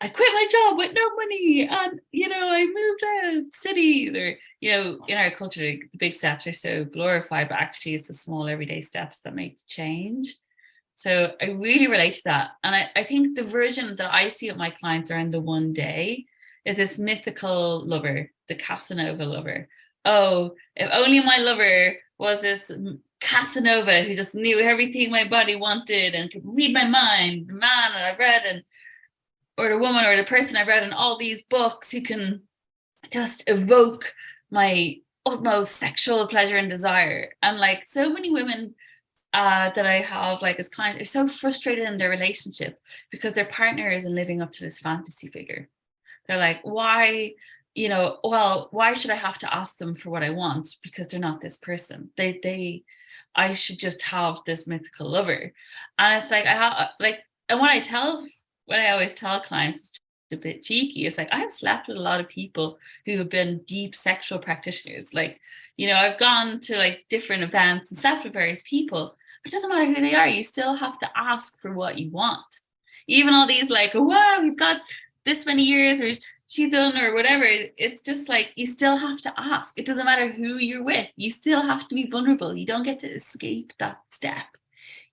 I quit my job with no money and I moved out cities, or in our culture like, the big steps are so glorified, but actually it's the small everyday steps that make the change. So I really relate to that. And I think the version that I see of my clients are in the one day is this mythical lover, the Casanova lover. Oh, if only my lover was this Casanova who just knew everything my body wanted and could read my mind, the man that I've read and or the woman or the person I've read in all these books who can just evoke my utmost sexual pleasure and desire. And like so many women that I have like as clients are so frustrated in their relationship because their partner isn't living up to this fantasy figure. They're like, why should I have to ask them for what I want? Because they're not this person. I should just have this mythical lover. And it's like, and what I always tell clients, a bit cheeky, it's like, I've slept with a lot of people who have been deep sexual practitioners. Like, I've gone to like different events and slept with various people. It doesn't matter who they are. You still have to ask for what you want. Even all these like, wow, he's got this many years or she's done or whatever, it's just like you still have to ask. It doesn't matter who you're with, you still have to be vulnerable. You don't get to escape that step.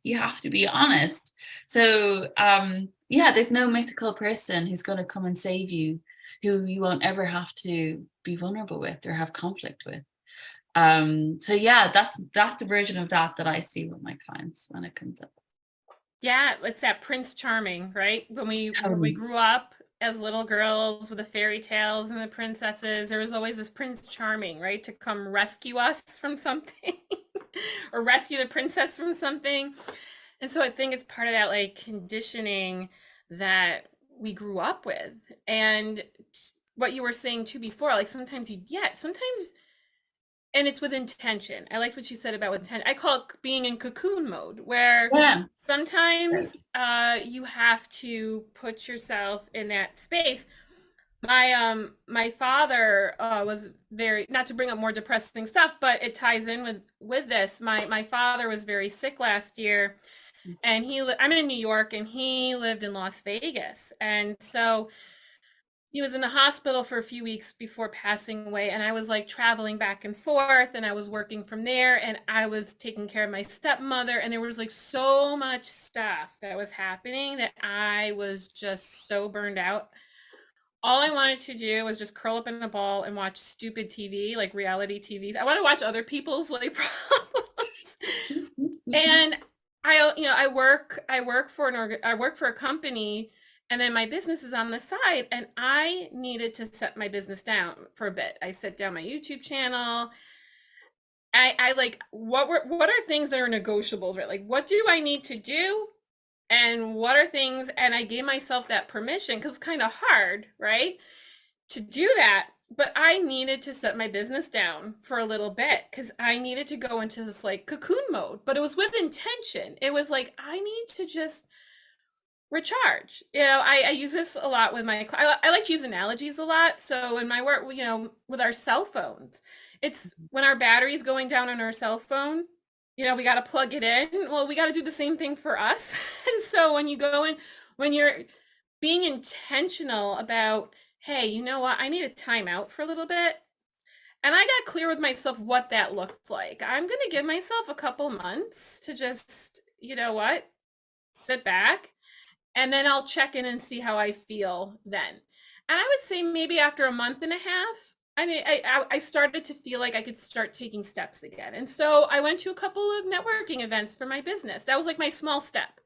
You have to be honest. So yeah, there's no mythical person who's going to come and save you, who you won't ever have to be vulnerable with or have conflict with. So yeah, that's the version of that I see with my clients when it comes up. Yeah, it's that Prince Charming, right? When we Totally. grew up as little girls with the fairy tales and the princesses, there was always this Prince Charming, right, to come rescue us from something or rescue the princess from something. And so I think it's part of that like conditioning that we grew up with. And what you were saying too before, like sometimes and it's with intention. I liked what you said about intent. I call it being in cocoon mode, where Yeah. Right. sometimes you have to put yourself in that space. My father was very, not to bring up more depressing stuff, but it ties in with this. My father was very sick last year, and I'm in New York, and he lived in Las Vegas, and so he was in the hospital for a few weeks before passing away, and I was like traveling back and forth, and I was working from there, and I was taking care of my stepmother, and there was like so much stuff that was happening that I was just so burned out. All I wanted to do was just curl up in a ball and watch stupid TV, like reality TV. I want to watch other people's like problems. And I work for a company, and then my business is on the side, and I needed to set my business down for a bit. I set down my YouTube channel. I like, what are things that are negotiables, right? Like, what do I need to do, and what are things, and I gave myself that permission because it's kind of hard, right, to do that. But I needed to set my business down for a little bit because I needed to go into this like cocoon mode, but it was with intention. It was like, I need to just recharge. I use this a lot with I like to use analogies a lot. So in my work, with our cell phones, it's when our battery's going down on our cell phone, we got to plug it in. Well, we got to do the same thing for us. And so when you're being intentional about, hey, you know what? I need a timeout for a little bit. And I got clear with myself what that looked like. I'm going to give myself a couple months to just, sit back, and then I'll check in and see how I feel then. And I would say maybe after a month and a half, I started to feel like I could start taking steps again. And so I went to a couple of networking events for my business. That was like my small step,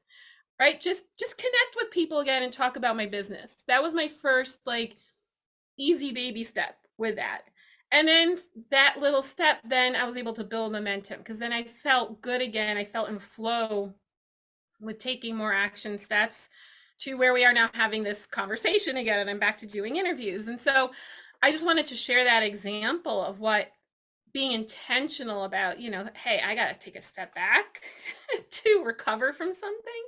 right? Just connect with people again and talk about my business. That was my first like easy baby step with that. And then that little step, then I was able to build momentum because then I felt good again. I felt in flow with taking more action steps to where we are now having this conversation again, and I'm back to doing interviews. And so I just wanted to share that example of what being intentional about, hey, I got to take a step back to recover from something.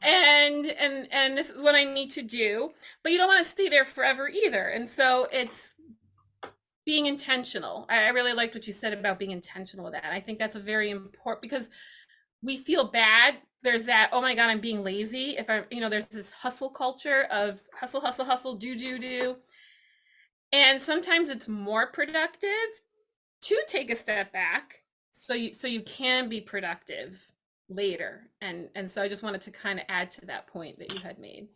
And this is what I need to do, but you don't want to stay there forever either. And so it's being intentional. I really liked what you said about being intentional with that. I think that's a very important, because we feel bad. There's that, oh my God, I'm being lazy. If I, there's this hustle culture of hustle, hustle, hustle, do, do, do. And sometimes it's more productive to take a step back so you can be productive later. And so I just wanted to kind of add to that point that you had made.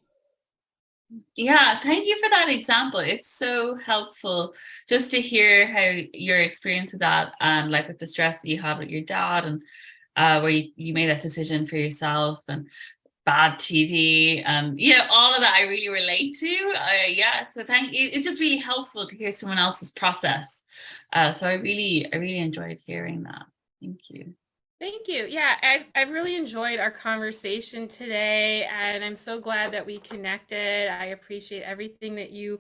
Yeah, thank you for that example. It's so helpful just to hear how your experience of that, and like with the stress that you had with your dad, and where you made that decision for yourself, and bad TV, and all of that I really relate to. Yeah, so thank you. It's just really helpful to hear someone else's process. So I really enjoyed hearing that. Thank you. Thank you. Yeah, I've really enjoyed our conversation today, and I'm so glad that we connected. I appreciate everything that you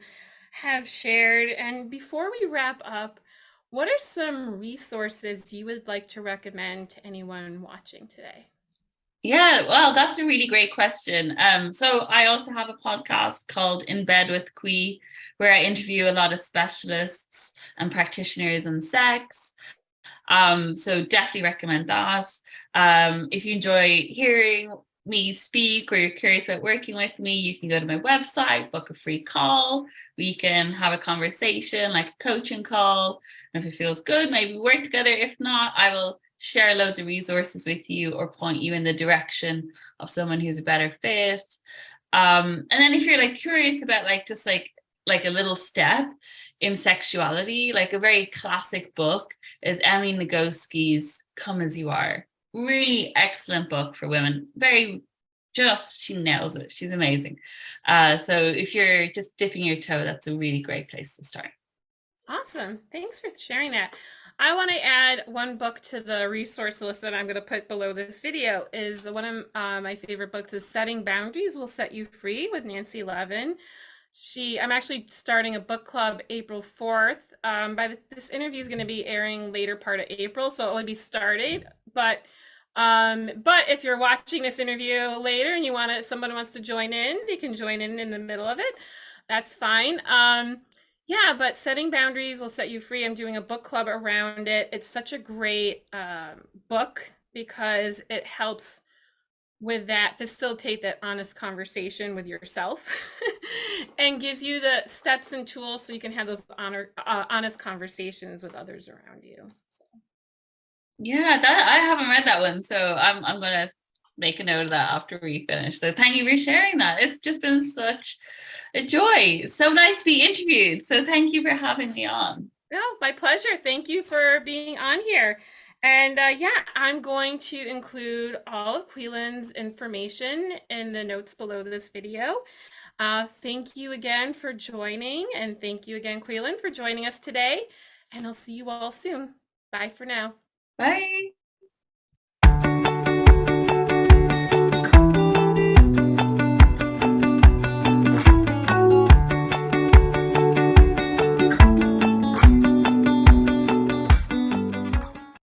have shared. And before we wrap up, what are some resources you would like to recommend to anyone watching today? Yeah, well, that's a really great question. So I also have a podcast called In Bed with Qui, where I interview a lot of specialists and practitioners in sex. So definitely recommend that. If you enjoy hearing me speak, or you're curious about working with me, you can go to my website, book a free call. We can have a conversation, like a coaching call. And if it feels good, maybe we work together. If not, I will share loads of resources with you, or point you in the direction of someone who's a better fit. And then if you're like curious about like a little step in sexuality, like a very classic book is Emily Nagoski's Come As You Are. Really excellent book for women. She nails it. She's amazing. So if you're just dipping your toe, that's a really great place to start. Awesome. Thanks for sharing that. I want to add one book to the resource list that I'm going to put below this video. Is one of my favorite books is Setting Boundaries Will Set You Free with Nancy Levin. I'm actually starting a book club April 4th. This interview is going to be airing later part of April, so it'll only be started. But if you're watching this interview later and someone wants to join in, they can join in the middle of it. That's fine. Yeah, but setting boundaries will set you free. I'm doing a book club around it. It's such a great book because it helps with that, facilitate that honest conversation with yourself and gives you the steps and tools so you can have those honest conversations with others around you. So. Yeah, that I haven't read that one, so I'm gonna make a note of that after we finish. So thank you for sharing that. It's just been such a joy. So nice to be interviewed. So thank you for having me on. No, my pleasure. Thank you for being on here. And yeah, I'm going to include all of Caoilfhionn's information in the notes below this video. Thank you again for joining, and thank you again, Caoilfhionn, for joining us today. And I'll see you all soon. Bye for now. Bye.